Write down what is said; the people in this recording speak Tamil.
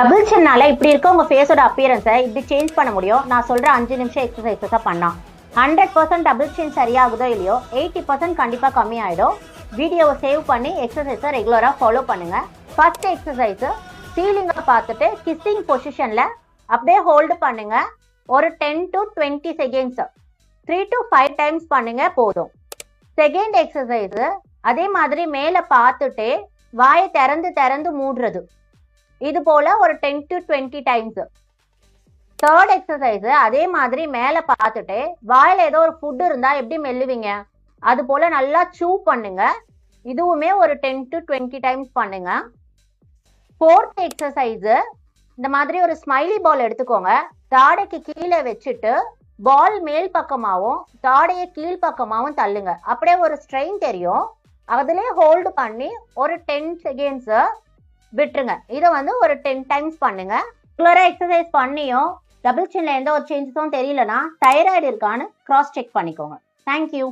டபுள் சின்னால இப்படி இருக்க உங்க ஃபேஸோட அப்பியரன்ஸை இப்படி சேஞ்ச் பண்ண முடியும். நான் சொல்ற 5 நிமிஷம் எக்ஸசைஸஸை பண்ணா 100% டபுள் சின் சரியாகுதோ இல்லையோ 80% கண்டிப்பா கம்மி ஆயிடும். வீடியோவை சேவ் பண்ணி எக்ஸசைஸை ரெகுலரா ஃபாலோ பண்ணுங்க. ஃபர்ஸ்ட் எக்ஸசைஸ் சீலிங்கை பார்த்துட்டு கிஸ்ஸிங் பொசிஷன்ல அப்படியே ஹோல்டு பண்ணுங்க. ஒரு 10 to 20 செகண்ட்ஸ் 3 to 5 டைம்ஸ் பண்ணுங்க போதும். செகண்ட் எக்ஸசைஸ் அதே மாதிரி மேல பார்த்துட்டே வாயை திறந்து மூடுறது. இது போல ஒரு 10 to 20 டைம்ஸ். தேர்ட் எக்ஸசைஸ் அதே மாதிரி மேல பார்த்துட்டு வாயில ஏதோ ஒரு ஃபுட் இருந்தா எப்படி மெல்லுவீங்க அது போல நல்லா சூ பண்ணுங்க. இதுவுமே ஒரு 10 to 20 டைம்ஸ் பண்ணுங்க. ஃபோர்த் எக்ஸசைஸ் இந்த மாதிரி ஒரு ஸ்மைலி பால் எடுத்துக்கோங்க. தாடைக்கு கீழே வச்சுட்டு பால் மேல் பக்கமாகவும் தாடையை கீழ் பக்கமாகவும் தள்ளுங்க. அப்படியே ஒரு ஸ்ட்ரெயின் தெரியும். அதுலேயே ஹோல்டு பண்ணி ஒரு 10 செகண்ட்ஸ் விட்டுருங்க. இதை ஒரு 10 டைம்ஸ் பண்ணுங்க. ரெகுலரா எக்ஸசைஸ் பண்ணியும் டபுள் சின்ல எந்த ஒரு சேஞ்சஸும் தெரியலனா தைராய்டு இருக்கான்னு கிராஸ் செக் பண்ணிக்கோங்க. தேங்க்யூ.